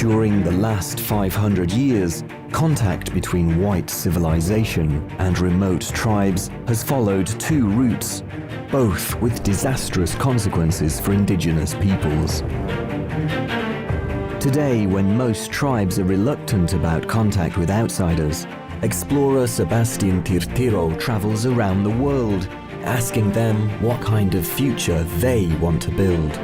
During the last 500 years, contact between white civilization and remote tribes has followed two routes, both with disastrous consequences for indigenous peoples. Today, when most tribes are reluctant about contact with outsiders, explorer Sebastian Tirtiro travels around the world, asking them what kind of future they want to build.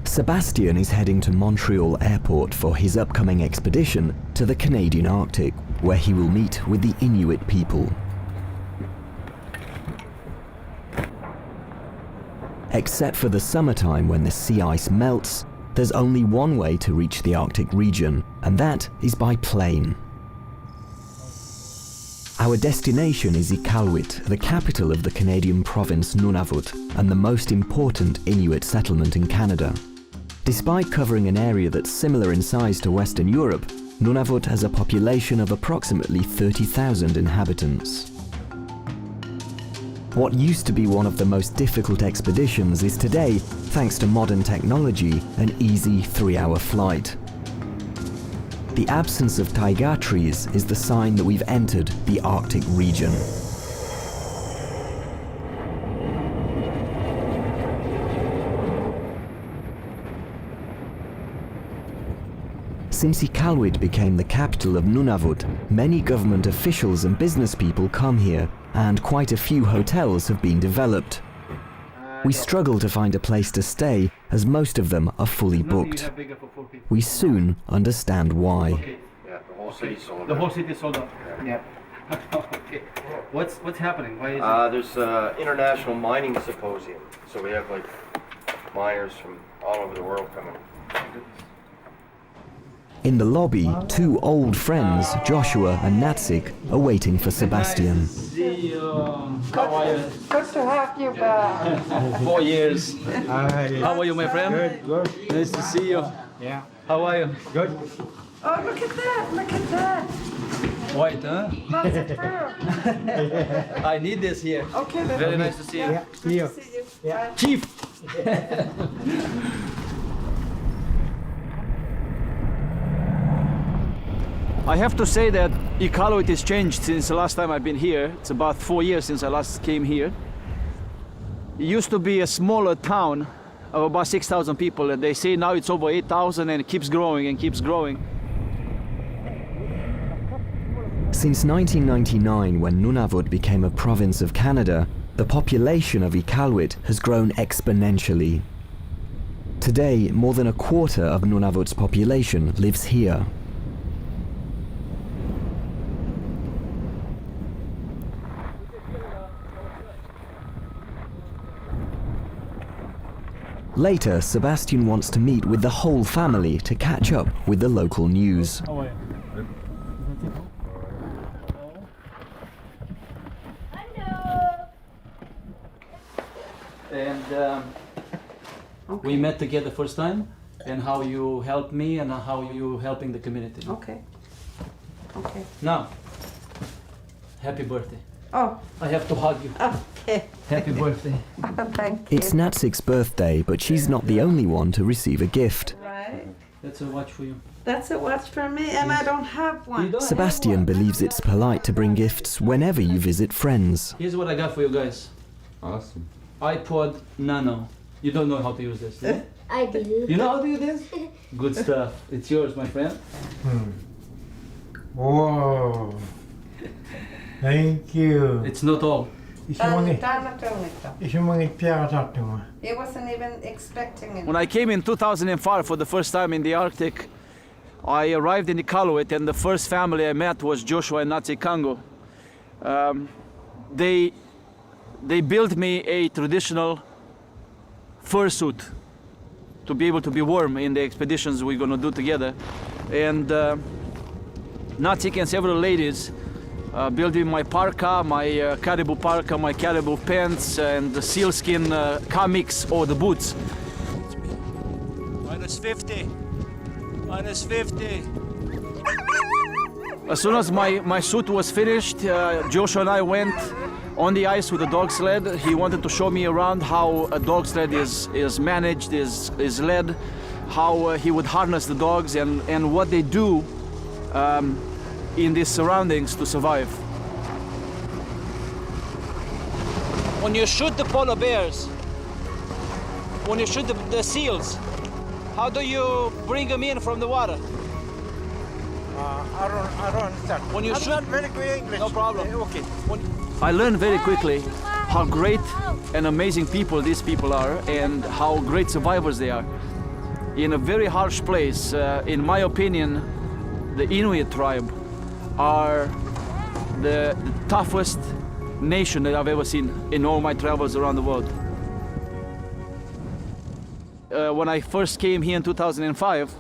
Sebastian is heading to Montreal Airport for his upcoming expedition to the Canadian Arctic, where he will meet with the Inuit people. Except for the summertime when the sea ice melts, there's only one way to reach the Arctic region, and that is by plane. Our destination is Iqaluit, the capital of the Canadian province Nunavut, and the most important Inuit settlement in Canada. Despite covering an area that's similar in size to Western Europe, Nunavut has a population of approximately 30,000 inhabitants. What used to be one of the most difficult expeditions is today, thanks to modern technology, an easy 3-hour flight. The absence of taiga trees is the sign that we've entered the Arctic region. Since Iqaluit became the capital of Nunavut, many government officials and business people come here, and quite a few hotels have been developed. We struggle to find a place to stay, as most of them are fully booked. We soon understand why. Yeah, the whole city's sold out. The whole city is sold out. Yeah. Okay. What's happening? Why is it? There's international mining symposium, so we have like miners from all over the world coming. In the lobby, two old friends, Joshua and Natsik, are waiting for Sebastian. See you. How are you? Good to have you back. 4 years. Hi. How are you, my friend? Good, good. Nice to see you. Yeah. How are you? Good. Oh, look at that, look at that. White, huh? Lots of fur. I need this here. Okay, then. Very nice to see you. Yeah. See you. See you. Yeah. Bye. Chief! I have to say that Iqaluit has changed since the last time I've been here. It's about 4 years since I last came here. It used to be a smaller town of about 6,000 people, and they say now it's over 8,000 and it keeps growing and keeps growing. Since 1999, when Nunavut became a province of Canada, the population of Iqaluit has grown exponentially. Today, more than a quarter of Nunavut's population lives here. Later, Sebastian wants to meet with the whole family to catch up with the local news. How are you? And we met together first time, and how you helped me and how you helping the community. Okay. Okay. Now, happy birthday. Oh, I have to hug you. okay. Happy birthday. Thank you. It's Natsik's birthday, but she's not the only one to receive a gift. Right. That's a watch for you. That's a watch for me, and I don't have one. You don't Sebastian have one. believes it's polite to bring gifts whenever you visit friends. Here's what I got for you guys. Awesome. iPod Nano. You don't know how to use this, do you? I do. You know how to use this? Good stuff. It's yours, my friend. Whoa. Thank you. It's not all. He wasn't even expecting it. When I came in 2005 for the first time in the Arctic, I arrived in Iqaluit, and the first family I met was Joshua and Natsi Kango. They built me a traditional fursuit to be able to be warm in the expeditions we're going to do together. And Natsik and several ladies built me my parka, my caribou parka, my caribou pants, and the sealskin kamiks or the boots. -50. Minus 50. As soon as my suit was finished, Joshua and I went on the ice with a dog sled. He wanted to show me around how a dog sled is managed, is led, how he would harness the dogs and what they do in these surroundings to survive. When you shoot the polar bears, when you shoot the seals, how do you bring them in from the water? I don't understand. When you I'm shoot- not very good English. No problem. Okay. I learned very quickly how great and amazing people these people are and how great survivors they are. In a very harsh place, in my opinion, the Inuit tribe are the toughest nation that I've ever seen in all my travels around the world. When I first came here in 2005,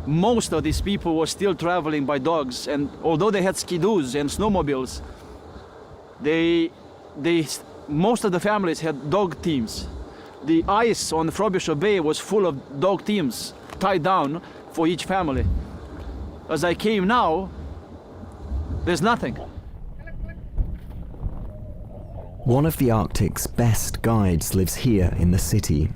most of these people were still traveling by dogs, and although they had skidoos and snowmobiles, most of the families had dog teams. The ice on the Frobisher Bay was full of dog teams tied down for each family. As I came now, there's nothing. One of the Arctic's best guides lives here in the city.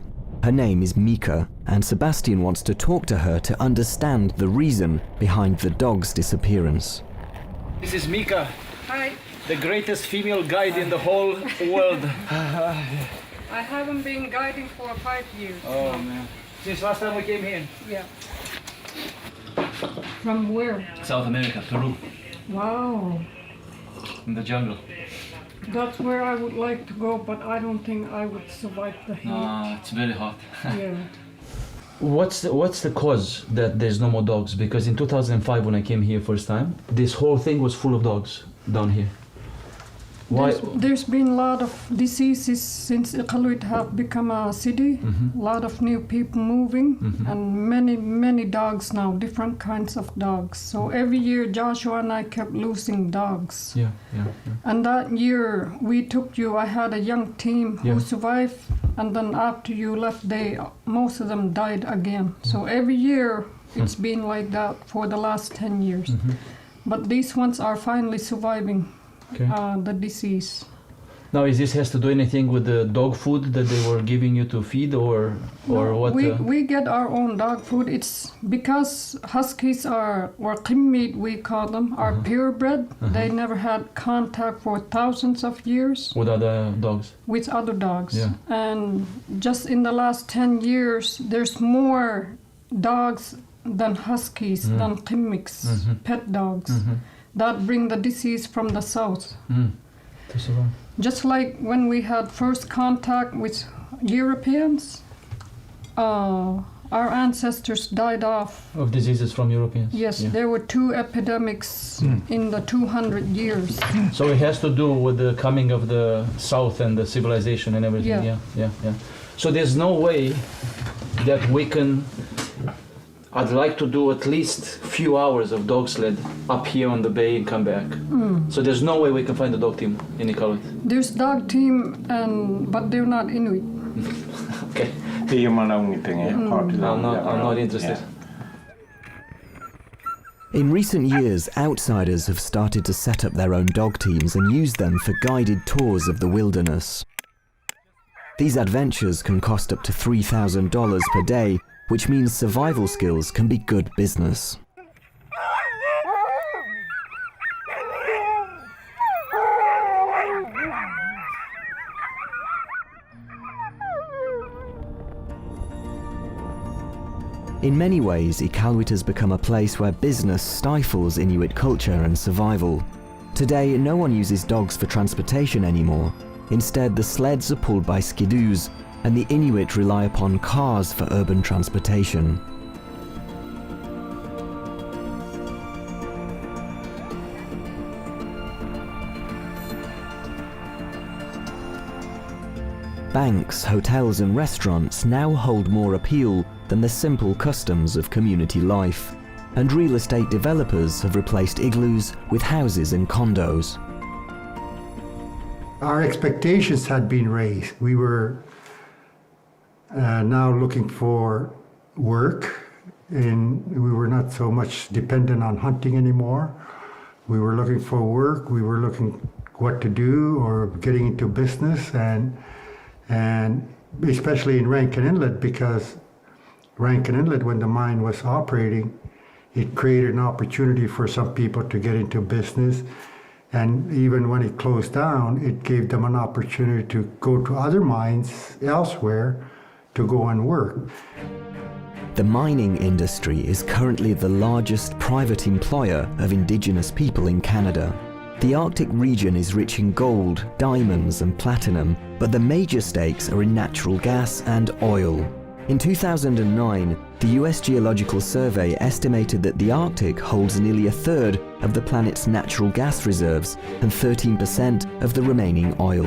Her name is Mika, and Sebastian wants to talk to her to understand the reason behind the dog's disappearance. This is Mika, Hi. the greatest female guide in the whole world. I haven't been guiding for 5 years. Oh man. Since last time we came here. Yeah. From where? South America, Peru, Wow. in the jungle. That's where I would like to go, but I don't think I would survive the heat. It's very hot. Yeah. What's the cause that there's no more dogs? Because in 2005 when I came here first time, this whole thing was full of dogs down here. Why? There's been a lot of diseases since Iqaluit have become a city. A lot of new people moving, and many dogs now, different kinds of dogs. So every year Joshua and I kept losing dogs. Yeah. And that year we took you, I had a young team who Yeah. survived, and then after you left, most of them died again. So every year it's been like that for the last 10 years. But these ones are finally surviving Okay. the disease. Now, is this has to do anything with the dog food that they were giving you to feed, or what? We get our own dog food. It's because huskies are, or Inuit we call them, are purebred. They never had contact for thousands of years with other dogs. with other dogs. Yeah. And just in the last 10 years, there's more dogs than huskies, than Inuits, pet dogs, that bring the disease from the south. To survive. Just like when we had first contact with Europeans, our ancestors died off. Of diseases from Europeans. Yes, Yeah. there were 2 epidemics in the 200 years. So it has to do with the coming of the South and the civilization and everything. Yeah. Yeah. So there's no way that we can. I'd like to do at least few hours of dog sled up here on the bay and come back. So there's no way we can find a dog team in Iqaluit. There's dog team, but they're not Inuit. Okay. Det gör man nog ingenting part till I'm not interested. In recent years, outsiders have started to set up their own dog teams and use them for guided tours of the wilderness. These adventures can cost up to $3,000 per day, which means survival skills can be good business. In many ways, Iqaluit has become a place where business stifles Inuit culture and survival. Today, no one uses dogs for transportation anymore. Instead, the sleds are pulled by skidoos, and the Inuit rely upon cars for urban transportation. Banks, hotels and restaurants now hold more appeal than the simple customs of community life, and real estate developers have replaced igloos with houses and condos. Our expectations had been raised. We were now looking for work and we were not so much dependent on hunting anymore. We were looking for work. We were looking what to do or getting into business, and especially in Rankin Inlet, because Rankin Inlet, when the mine was operating, it created an opportunity for some people to get into business. And even when it closed down, it gave them an opportunity to go to other mines elsewhere to go and work. The mining industry is currently the largest private employer of Indigenous people in Canada. The Arctic region is rich in gold, diamonds and platinum, but the major stakes are in natural gas and oil. In 2009, the US Geological Survey estimated that the Arctic holds nearly a third of the planet's natural gas reserves and 13% of the remaining oil.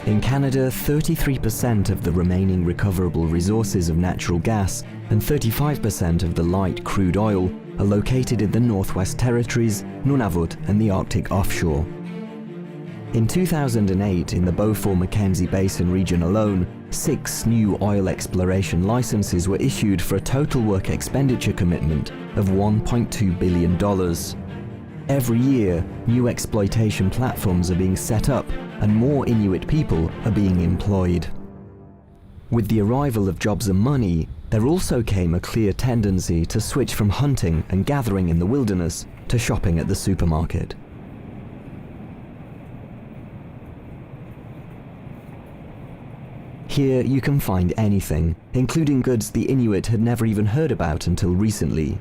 In Canada, 33% of the remaining recoverable resources of natural gas and 35% of the light crude oil are located in the Northwest Territories, Nunavut and the Arctic offshore. In 2008, in the Beaufort-Mackenzie Basin region alone, 6 new oil exploration licenses were issued for a total work expenditure commitment of $1.2 billion. Every year, new exploitation platforms are being set up and more Inuit people are being employed. With the arrival of jobs and money, there also came a clear tendency to switch from hunting and gathering in the wilderness to shopping at the supermarket. Here you can find anything, including goods the Inuit had never even heard about until recently.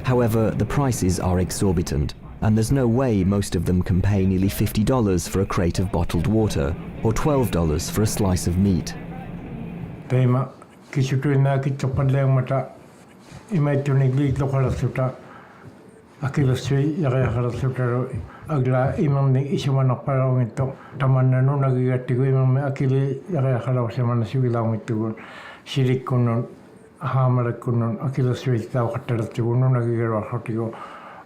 However, the prices are exorbitant, and there's no way most of them can pay nearly $50 for a crate of bottled water, or $12 for a slice of meat. Tema kisutuina kitopaleng mata imaitunig lokalasuta akilasui yakayakarasutaro agla imam ni isumana parang ito tamanna no nagigatigo imam akili yakayakaraw semana sibilang ito silik kunon hamara kunon akilasui tao kataratigo no nagigaraw hatigo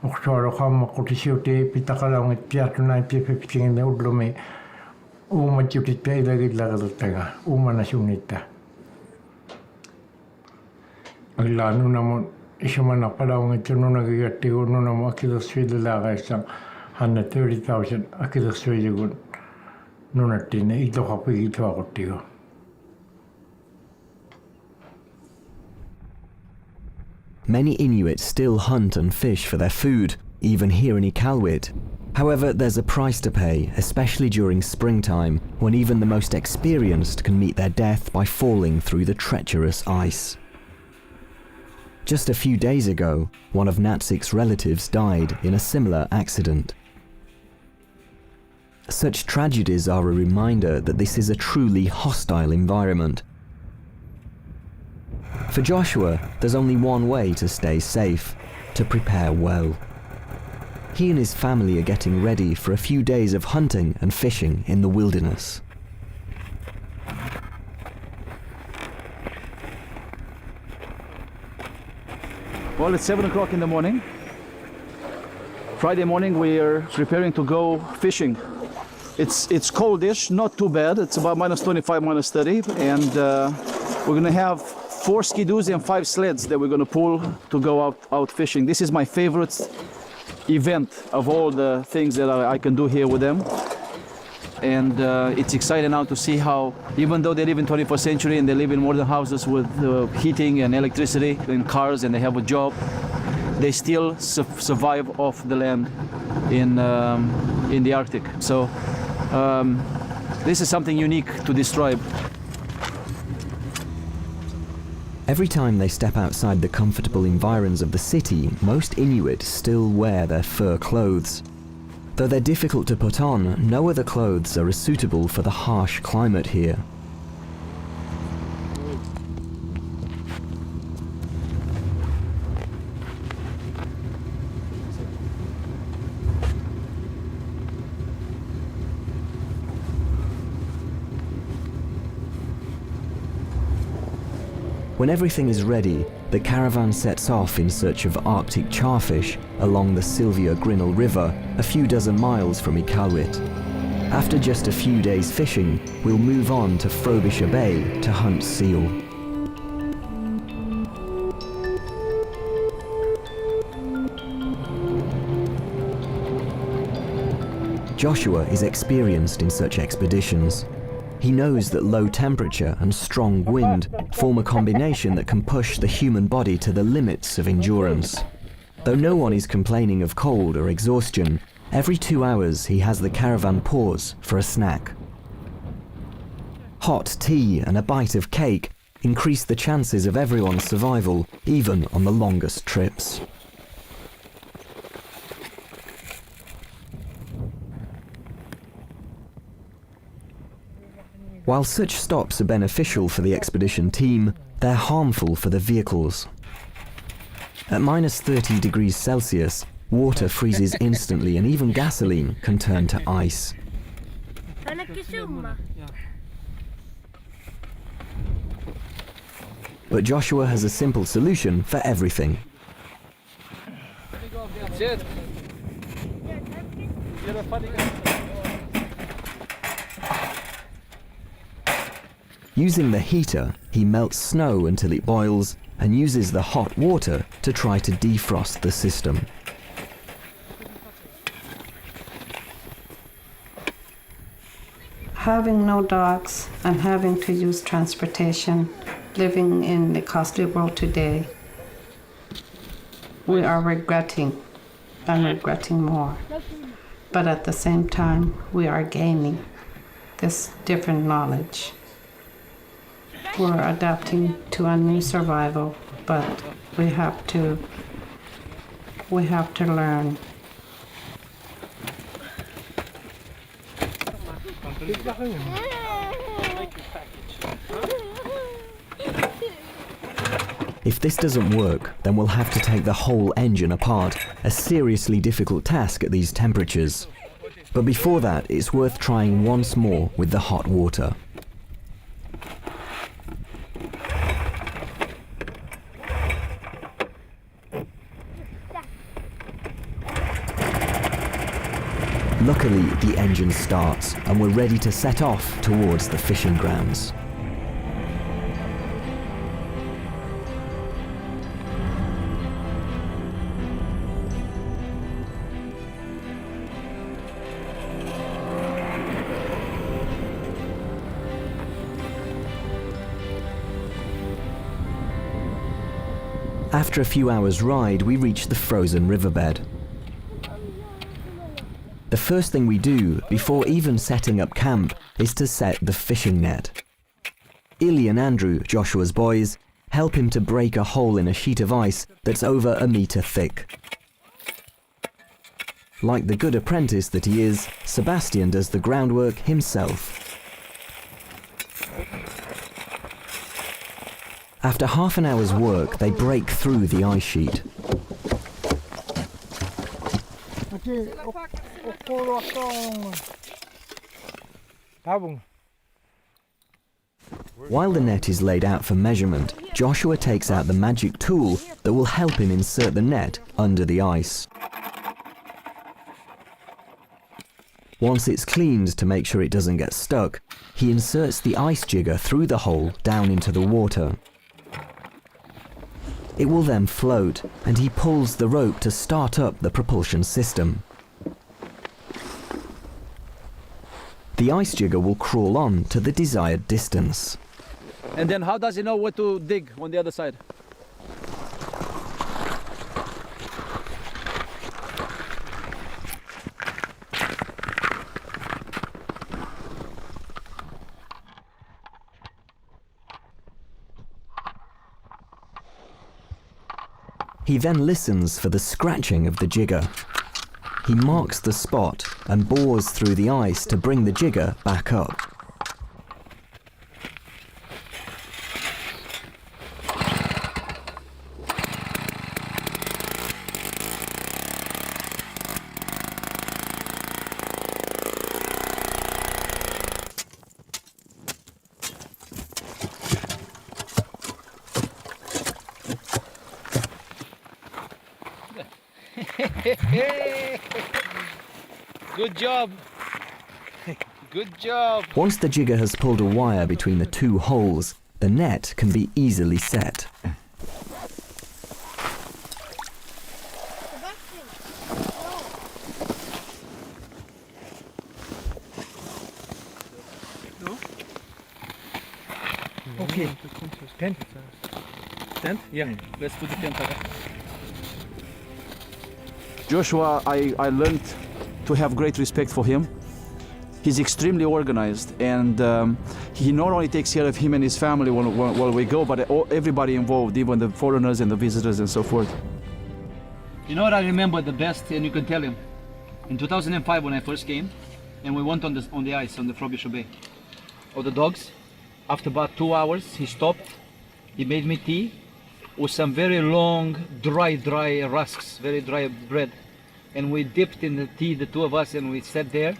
oktoro kama kutisiute pitakalang itiatu na ipipitingin na udlome umachutit pa ilagid lagalutaga umanasunita agla no namon isumana parang ito no nagigatigo no namo akilasui lalaga isang 130,000 akilasui yugun no natine ito kapi ito akotigo. Many Inuit still hunt and fish for their food, even here in Iqaluit. However, there's a price to pay, especially during springtime, when even the most experienced can meet their death by falling through the treacherous ice. Just a few days ago, one of Natsik's relatives died in a similar accident. Such tragedies are a reminder that this is a truly hostile environment. For Joshua, there's only one way to stay safe: to prepare well. He and his family are getting ready for a few days of hunting and fishing in the wilderness. Well, it's 7 o'clock in the morning. Friday morning we are preparing to go fishing. It's coldish, not too bad. It's about minus 25, minus 30, and we're gonna have 4 skidoos and 5 sleds that we're gonna pull to go out fishing. This is my favorite event of all the things that I can do here with them. And it's exciting now to see how, even though they live in 21st century and they live in modern houses with heating and electricity and cars and they have a job, they still survive off the land in the Arctic. So this is something unique to this tribe. Every time they step outside the comfortable environs of the city, most Inuit still wear their fur clothes. Though they're difficult to put on, no other clothes are as suitable for the harsh climate here. When everything is ready, the caravan sets off in search of Arctic charfish along the Sylvia Grinnell River, a few dozen miles from Iqaluit. After just a few days fishing, we'll move on to Frobisher Bay to hunt seal. Joshua is experienced in such expeditions. He knows that low temperature and strong wind form a combination that can push the human body to the limits of endurance. Though no one is complaining of cold or exhaustion, every 2 hours he has the caravan pause for a snack. Hot tea and a bite of cake increase the chances of everyone's survival, even on the longest trips. While such stops are beneficial for the expedition team, they're harmful for the vehicles. At minus 30 degrees Celsius, water freezes instantly and even gasoline can turn to ice. But Joshua has a simple solution for everything. That's it. You're a funny guy. Using the heater, he melts snow until it boils and uses the hot water to try to defrost the system. Having no dogs and having to use transportation, living in the costly world today, we are regretting and regretting more. But at the same time, we are gaining this different knowledge. We're adapting to a new survival, but we have to learn. If this doesn't work, then we'll have to take the whole engine apart, a seriously difficult task at these temperatures. But before that, it's worth trying once more with the hot water. Luckily, the engine starts, and we're ready to set off towards the fishing grounds. After a few hours' ride, we reach the frozen riverbed. The first thing we do, before even setting up camp, is to set the fishing net. Illy and Andrew, Joshua's boys, help him to break a hole in a sheet of ice that's over 1 meter thick. Like the good apprentice that he is, Sebastian does the groundwork himself. After half an hour's work, they break through the ice sheet. While the net is laid out for measurement, Joshua takes out the magic tool that will help him insert the net under the ice. Once it's cleaned to make sure it doesn't get stuck, he inserts the ice jigger through the hole down into the water. It will then float, and he pulls the rope to start up the propulsion system. The ice jigger will crawl on to the desired distance. And then how does he know what to dig on the other side? He then listens for the scratching of the jigger. He marks the spot and bores through the ice to bring the jigger back up. Good job. Good job. Once the jigger has pulled a wire between the two holes, the net can be easily set. Okay. Tent? Tent? Yeah, let's put the tent up. Joshua, I learned to have great respect for him. He's extremely organized, and he not only takes care of him and his family while we go, but everybody involved, even the foreigners and the visitors and so forth. You know what I remember the best, and you can tell him? In 2005 when I first came, and we went on the ice on the Frobisher Bay. Of the dogs, after about 2 hours, he stopped, he made me tea with some very long, dry rusks, very dry bread. And we dipped in the tea, the two of us, and we sat there.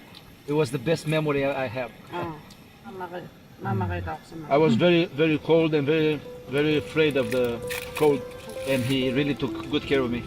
It was the best memory I have. I was very cold and very afraid of the cold, and he really took good care of me.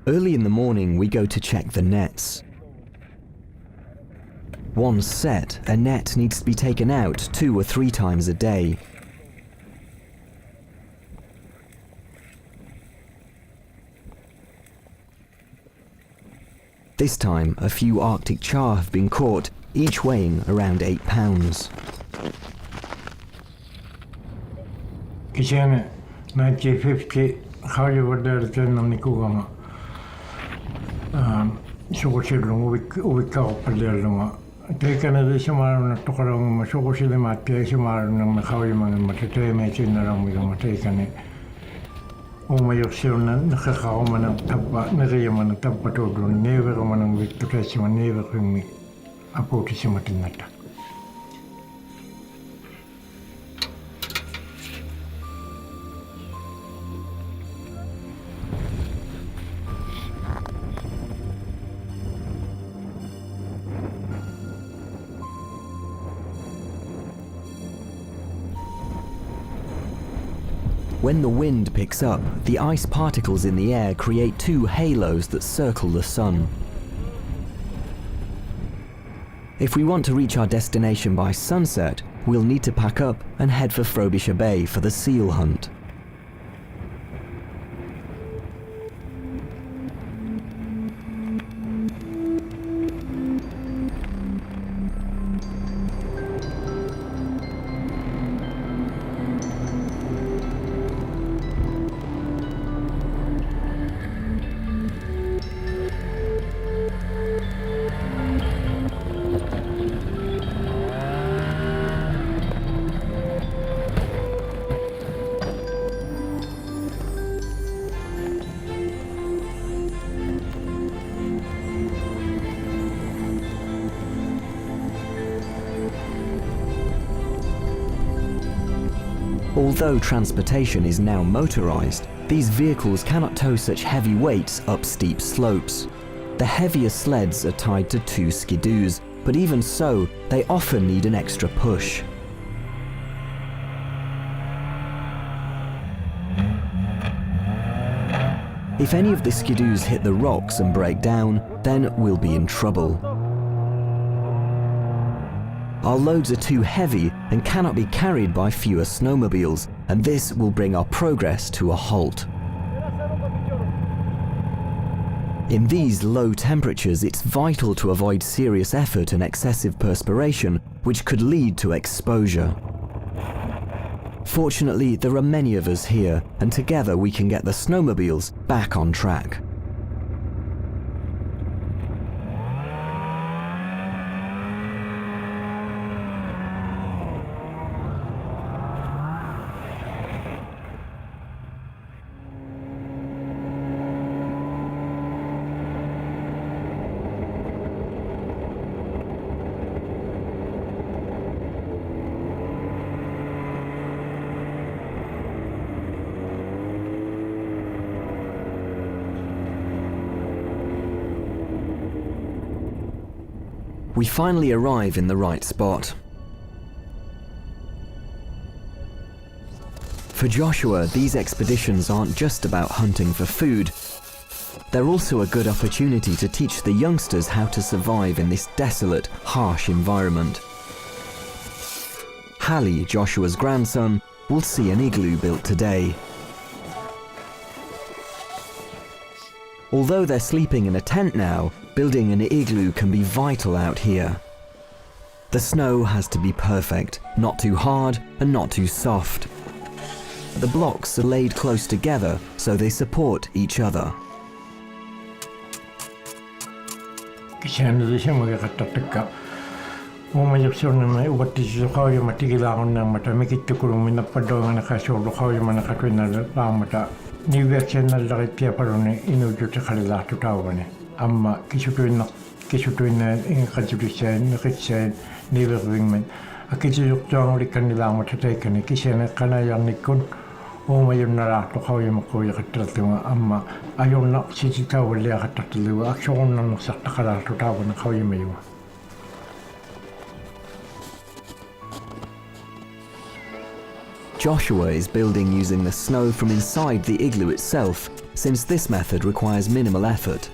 Early in the morning, we go to check the nets. Once set, a net needs to be taken out 2 or 3 times a day. This time, a few Arctic char have been caught, each weighing around 8 pounds. Kishane 1950 Hollywood Nikugama. Shogoshirum we call Palermo. Taken a Shimar Tokaram, Shogoshilim, Shimar, and Hawiman, and Matete, making around with them taken it. Omayokshirna, Nakaman, Tapa, Nariaman, Tapato, never woman with Tukashima, never bring me a Potishimatinata. When the wind picks up, the ice particles in the air create 2 halos that circle the sun. If we want to reach our destination by sunset, we'll need to pack up and head for Frobisher Bay for the seal hunt. Although transportation is now motorized, these vehicles cannot tow such heavy weights up steep slopes. The heavier sleds are tied to 2 skidoos, but even so, they often need an extra push. If any of the skidoos hit the rocks and break down, then we'll be in trouble. Our loads are too heavy and cannot be carried by fewer snowmobiles, and this will bring our progress to a halt. In these low temperatures, it's vital to avoid serious effort and excessive perspiration, which could lead to exposure. Fortunately, there are many of us here, and together we can get the snowmobiles back on track. We finally arrive in the right spot. For Joshua, these expeditions aren't just about hunting for food. They're also a good opportunity to teach the youngsters how to survive in this desolate, harsh environment. Hallie, Joshua's grandson, will see an igloo built today. Although they're sleeping in a tent now, building an igloo can be vital out here. The snow has to be perfect, not too hard and not too soft. The blocks are laid close together so they support each other. Joshua is building using the snow from inside the igloo itself, since this method requires minimal effort.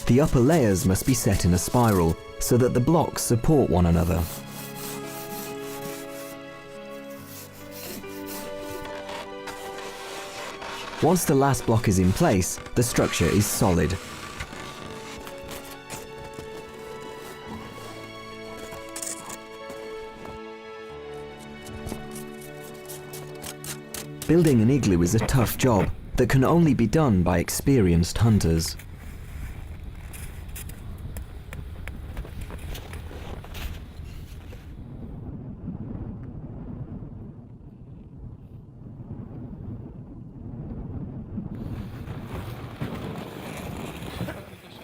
The upper layers must be set in a spiral so that the blocks support one another. Once the last block is in place, the structure is solid. Building an igloo is a tough job that can only be done by experienced hunters.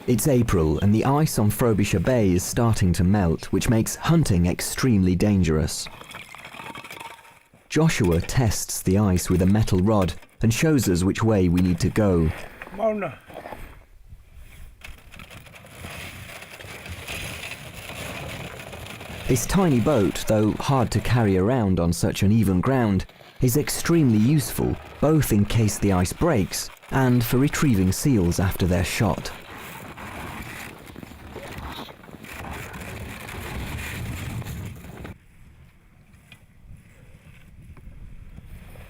It's April and the ice on Frobisher Bay is starting to melt, which makes hunting extremely dangerous. Joshua tests the ice with a metal rod and shows us which way we need to go. His tiny boat, though hard to carry around on such uneven ground, is extremely useful, both in case the ice breaks and for retrieving seals after they're shot.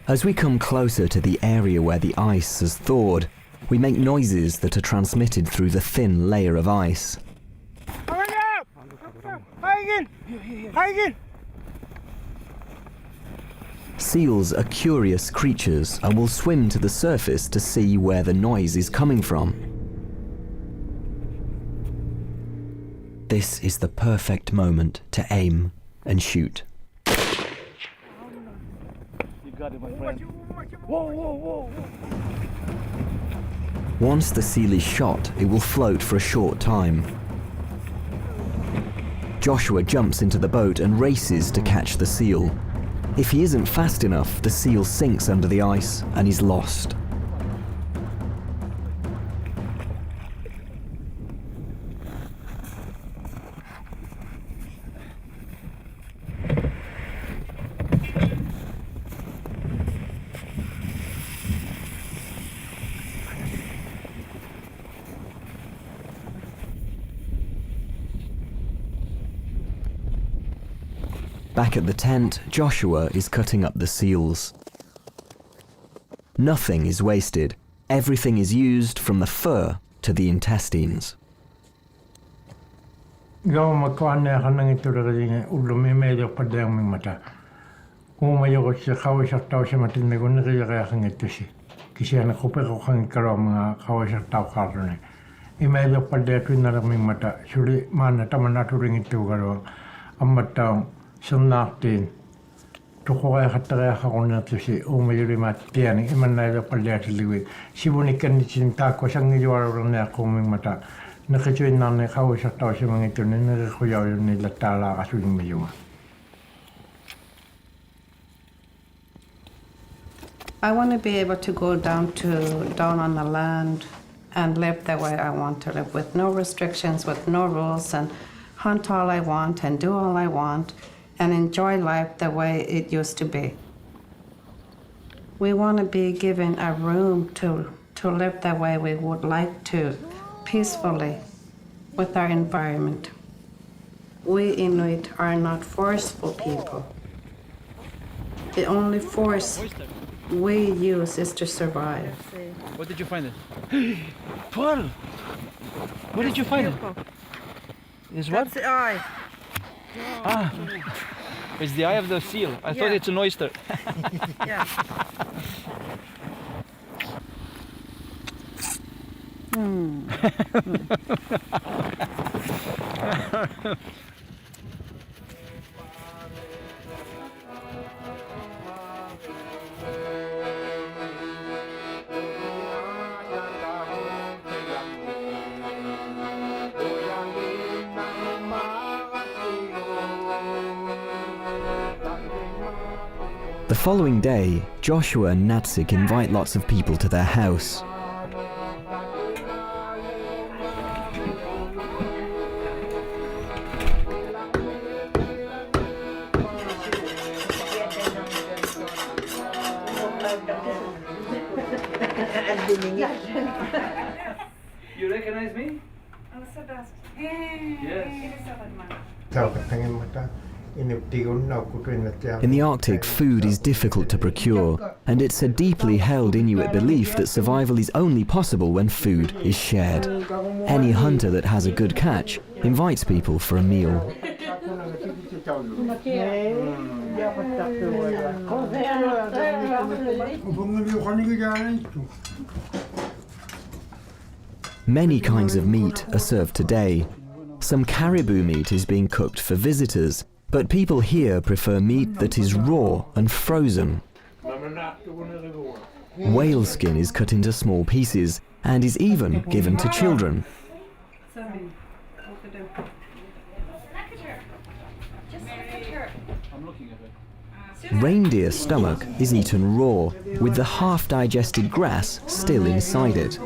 As we come closer to the area where the ice has thawed, we make noises that are transmitted through the thin layer of ice. Seals are curious creatures and will swim to the surface to see where the noise is coming from. This is the perfect moment to aim and shoot. Got it, my friend. Whoa, whoa, whoa, whoa. Once the seal is shot, it will float for a short time. Joshua jumps into the boat and races to catch the seal. If he isn't fast enough, the seal sinks under the ice and is lost. Back at the tent, Joshua is cutting up the seals. Nothing is wasted. Everything is used from the fur to the intestines. Sunnatin tukoya hatara hakona tusi umayuri matiani imanayda palyati liwi sibunikan cinta ko sang niwaro na koming mata nakachoi nanne khawo saktaw simangito ne nakhuyaw ni latala kasuing mayuma. I want to be able to go down on the land and live the way I want to live, with no restrictions, with no rules, and hunt all I want and do all I want and enjoy life the way it used to be. We want to be given a room to live the way we would like to, peacefully, with our environment. We Inuit are not forceful people. The only force we use is to survive. What did you find it? Pearl! Where did you find it? Is what? That's the eye. Ah, it's the eye of the seal. I thought Yeah. it's an oyster. Yeah. The following day, Joshua and Natsik invite lots of people to their house. You recognize me? Yes. In the Arctic, food is difficult to procure, and it's a deeply held Inuit belief that survival is only possible when food is shared. Any hunter that has a good catch invites people for a meal. Many kinds of meat are served today. Some caribou meat is being cooked for visitors, but people here prefer meat that is raw and frozen. Whale skin is cut into small pieces and is even given to children. Reindeer stomach is eaten raw, with the half-digested grass still inside it.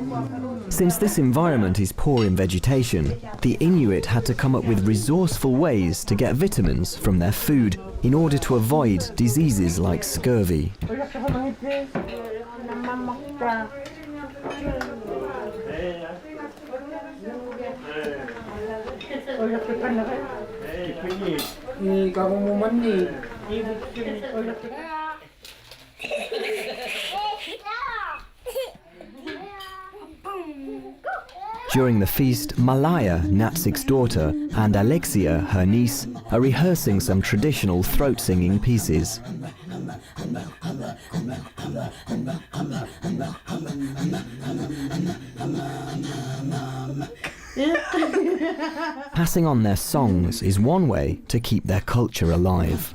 Since this environment is poor in vegetation, the Inuit had to come up with resourceful ways to get vitamins from their food in order to avoid diseases like scurvy. During the feast, Malaya, Natsik's daughter, and Alexia, her niece, are rehearsing some traditional throat-singing pieces. Passing on their songs is one way to keep their culture alive.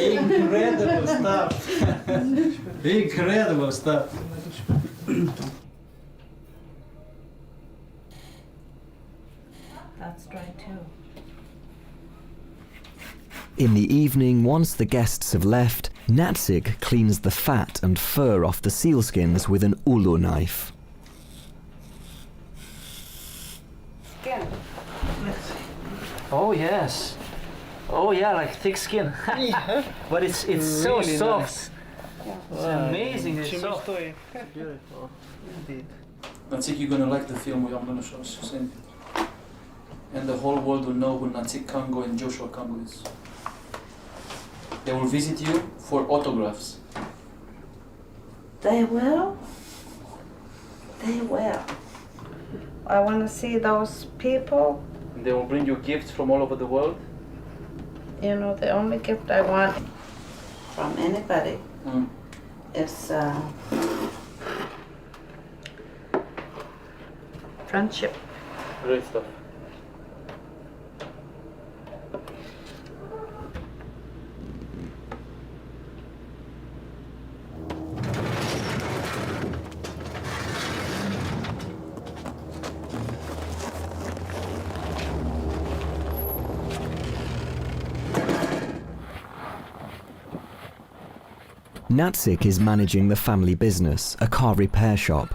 Incredible stuff. Incredible stuff. That's dry too. In the evening, once the guests have left, Natsik cleans the fat and fur off the sealskins with an ulu knife. Oh yes. Oh yeah, like thick skin. But it's so really soft. Nice. It's amazing. It's soft. Beautiful. Indeed. Natsik, you're gonna like the film I'm gonna show you. And the whole world will know who Natsik Kango and Joshua Kango is. They will visit you for autographs. They will? They will. I want to see those people. They will bring you gifts from all over the world. You know, the only gift I want from anybody is friendship. Great stuff. Natsik is managing the family business, a car repair shop.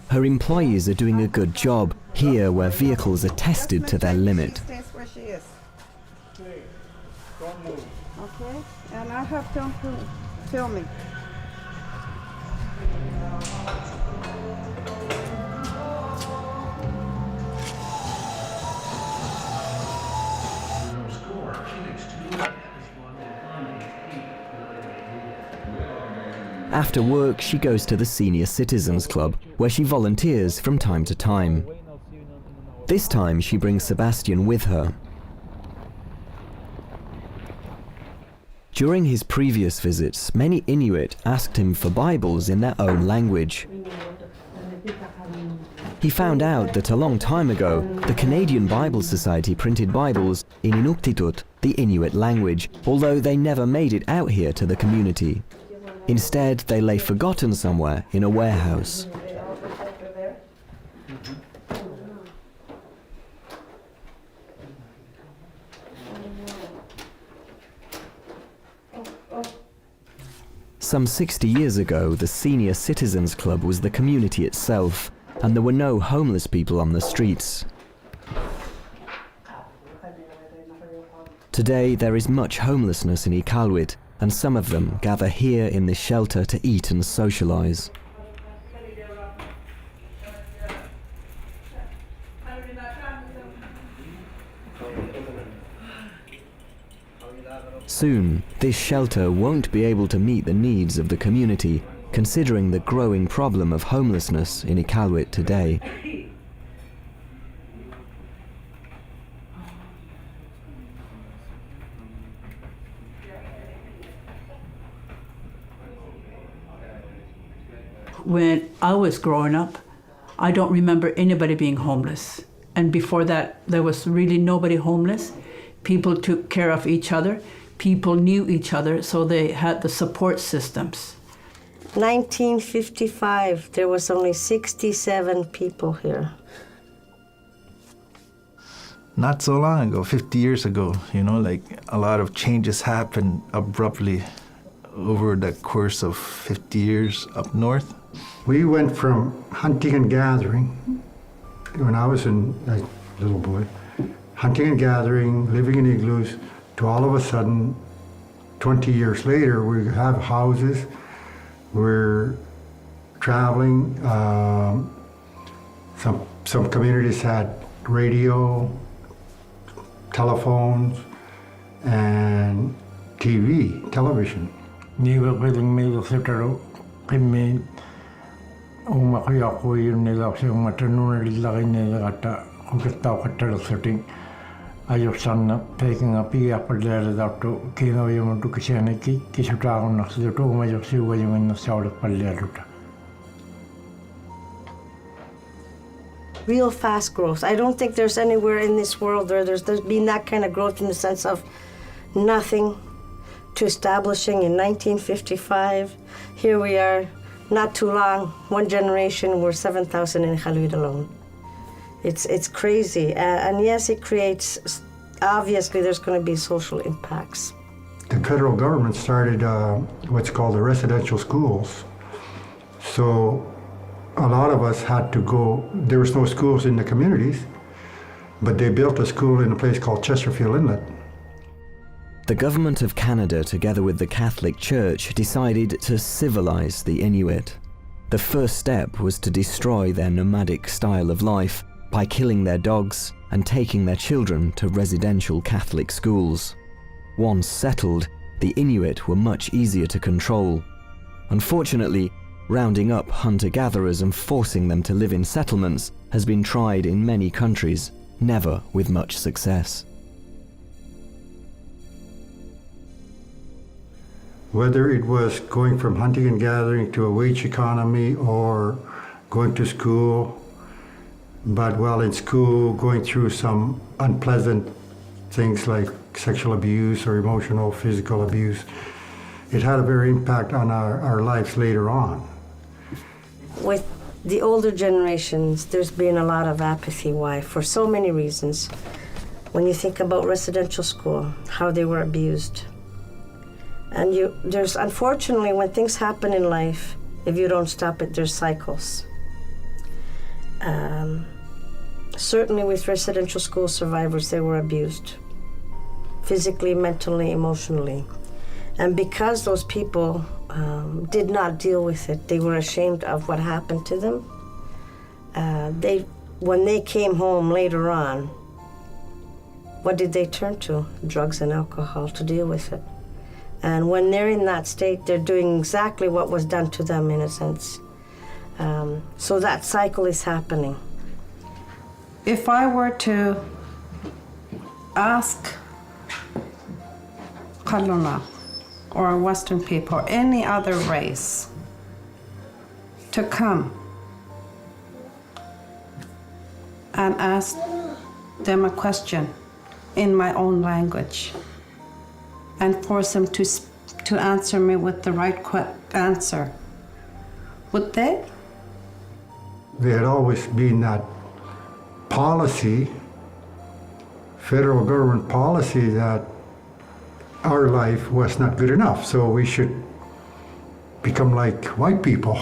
Her employees are doing a good job here where vehicles are tested to their limit. She stays where she is. Okay, and I have Tom film me. After work, she goes to the Senior Citizens Club, where she volunteers from time to time. This time, she brings Sebastian with her. During his previous visits, many Inuit asked him for Bibles in their own language. He found out that a long time ago, the Canadian Bible Society printed Bibles in Inuktitut, the Inuit language, although they never made it out here to the community. Instead, they lay forgotten somewhere in a warehouse. Some 60 years ago, the Senior Citizens Club was the community itself, and there were no homeless people on the streets. Today, there is much homelessness in Iqaluit, and some of them gather here in this shelter to eat and socialize. Soon, this shelter won't be able to meet the needs of the community, considering the growing problem of homelessness in Iqaluit today. When I was growing up, I don't remember anybody being homeless. And before that, there was really nobody homeless. People took care of each other. People knew each other, so they had the support systems. 1955, there was only 67 people here. Not so long ago, 50 years ago, like a lot of changes happened abruptly over the course of 50 years up north. We went from hunting and gathering, when I was a little boy, hunting and gathering, living in igloos, to all of a sudden, 20 years later, we have houses, we're traveling. Some communities had radio, telephones, and television. Ayosana taking a pia per to Kino Yaman to Kishaniki, Kishutagon, the Toma of Siwa in the south of Paleruta. Real fast growth. I don't think there's anywhere in this world where there's been that kind of growth in the sense of nothing to establishing in 1955. Here we are, not too long, one generation, we're 7,000 in Iqaluit alone. It's crazy, and yes, it creates, obviously there's going to be social impacts. The federal government started what's called the residential schools. So a lot of us had to go, there was no schools in the communities, but they built a school in a place called Chesterfield Inlet. The government of Canada, together with the Catholic Church, decided to civilize the Inuit. The first step was to destroy their nomadic style of life by killing their dogs and taking their children to residential Catholic schools. Once settled, the Inuit were much easier to control. Unfortunately, rounding up hunter-gatherers and forcing them to live in settlements has been tried in many countries, never with much success. Whether it was going from hunting and gathering to a wage economy or going to school, but while in school, going through some unpleasant things like sexual abuse or emotional, physical abuse, it had a very impact on our lives later on. With the older generations, there's been a lot of apathy. Why? For so many reasons. When you think about residential school, how they were abused. And there's, unfortunately, when things happen in life, if you don't stop it, there's cycles. Certainly with residential school survivors, they were abused. Physically, mentally, emotionally. And because those people did not deal with it, they were ashamed of what happened to them. When they came home later on, what did they turn to? Drugs and alcohol to deal with it. And when they're in that state, they're doing exactly what was done to them, in a sense. So that cycle is happening. If I were to ask Kaluna or Western people or any other race to come and ask them a question in my own language and force them to answer me with the right answer, would they? There had always been that policy, federal government policy, that our life was not good enough, so we should become like white people.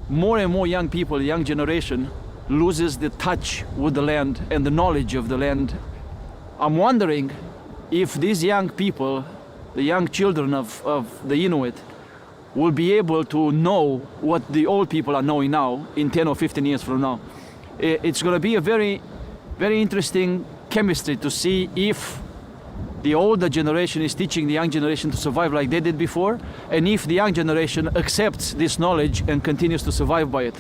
More and more young people, the young generation, loses the touch with the land and the knowledge of the land. I'm wondering if these young people, the young children of the Inuit, will be able to know what the old people are knowing now in 10 or 15 years from now. It's going to be a very, very interesting chemistry to see if the older generation is teaching the young generation to survive like they did before, and if the young generation accepts this knowledge and continues to survive by it.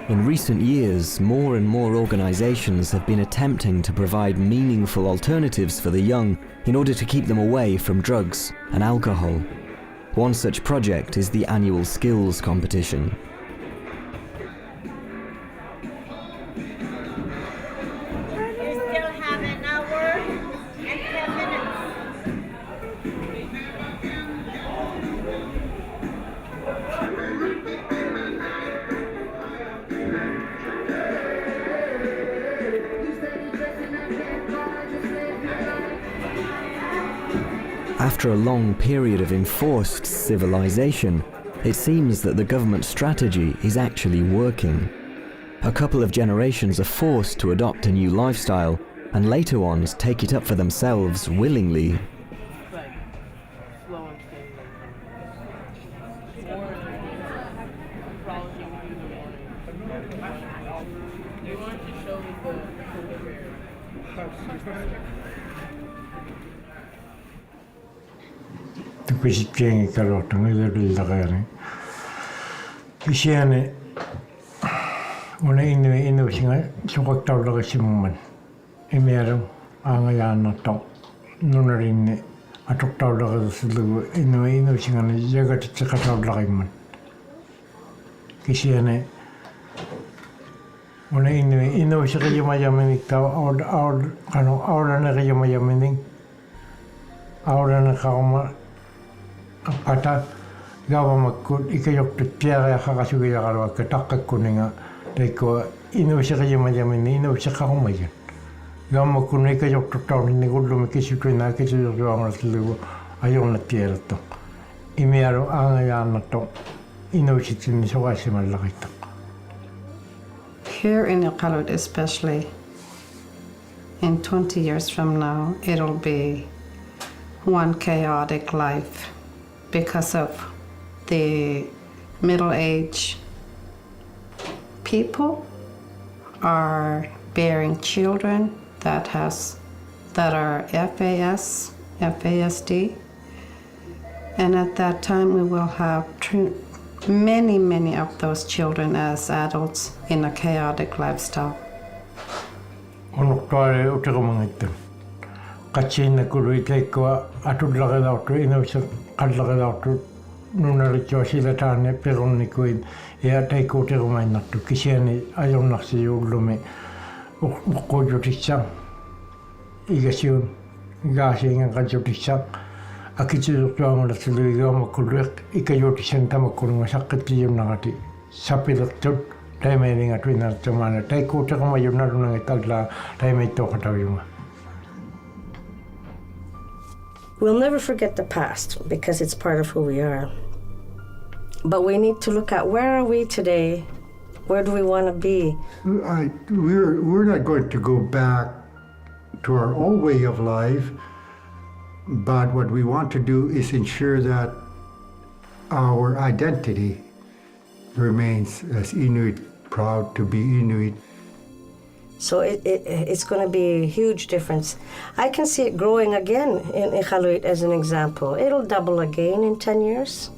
In recent years, more and more organizations have been attempting to provide meaningful alternatives for the young in order to keep them away from drugs and alcohol. One such project is the annual skills competition. You still have an hour and 10 minutes. After a long period of enforced civilization, it seems that the government strategy is actually working. A couple of generations are forced to adopt a new lifestyle, and later ones take it up for themselves willingly. Kusipiengi kalotang ilil lagari. Kisiane una inu singa sukak tau laga simuman. Imiaro angayana tau nunarinne atok tau laga silu inu singa ni jaga titsaka tau laga iman. Kisiane una inu sika yamajamenik tau aura na yamajamenik aura na kauma Pata gawa makut ikayok te tiara kakasugi yakarwa ketakak kuninga teko inu sika yamajamini inu sika humayan. Gawa makut ikayok te tau ni gulu mikisi na kisi yuang rasligo ayong na tiara to. Imiaro angayana to inu sitin sokasi malakita. Here in Iqaluit especially, in 20 years from now, it'll be one chaotic life. Because of the middle-aged people are bearing children that are FAS FASD. And at that time, we will have many of those children as adults in a chaotic lifestyle. Onuktuare utakamangitte. Kachina kului teikkoa atudlakadautu inausa kadlakadautu nunaricho silatane peronnikuin ja teikko utakamanattu kisiani ajonnaksi jullumi ukkojutissa igasiun gaasiingan kajutissa akitsuduktuangulatsu luigaamakkulluek ikajutisan tamakkulunga saqqattiyunnagati sapilattut taimeninga tuinartumana teikko utakamayunnarunanga talla taimeittoqataujunga. We'll never forget the past because it's part of who we are. But we need to look at where are we today? Where do we want to be? We're not going to go back to our old way of life, but what we want to do is ensure that our identity remains as Inuit, proud to be Inuit. So it's going to be a huge difference. I can see it growing again in Iqaluit as an example. It'll double again in 10 years.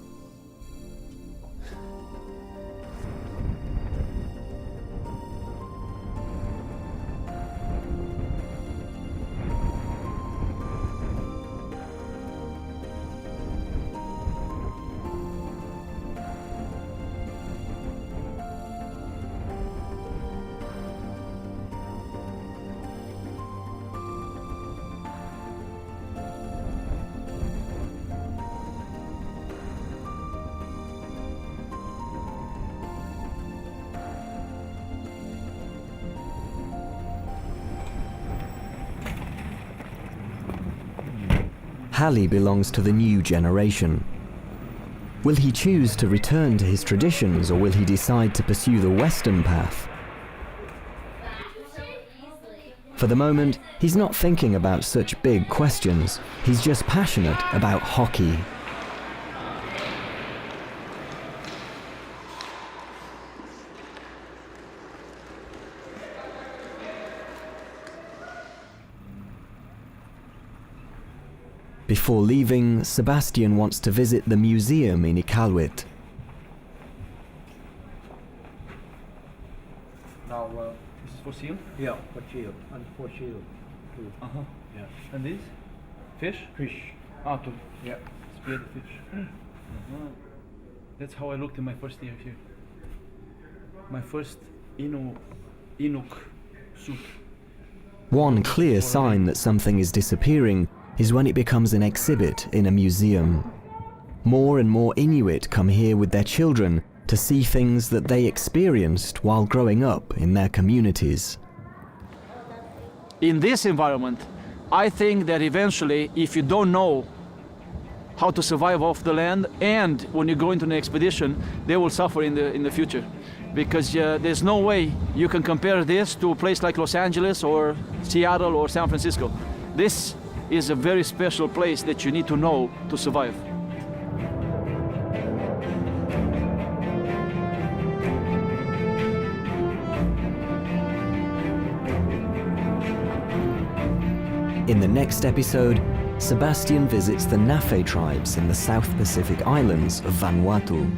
Halli belongs to the new generation. Will he choose to return to his traditions, or will he decide to pursue the Western path? For the moment, he's not thinking about such big questions. He's just passionate about hockey. Before leaving, Sebastian wants to visit the museum in Iqaluit. Now, this is for seal? Yeah, for shield and for shield too. Uh-huh. Yeah. And this? Fish? Fish. To spear the fish. That's how I looked in my first year here. My first Inuk suit. One clear sign that something is disappearing is when it becomes an exhibit in a museum. More and more Inuit come here with their children to see things that they experienced while growing up in their communities. In this environment, I think that eventually, if you don't know how to survive off the land, and when you go into an expedition, they will suffer in the future. Because there's no way you can compare this to a place like Los Angeles or Seattle or San Francisco. This is a very special place that you need to know to survive. In the next episode, Sebastian visits the Nafe tribes in the South Pacific islands of Vanuatu.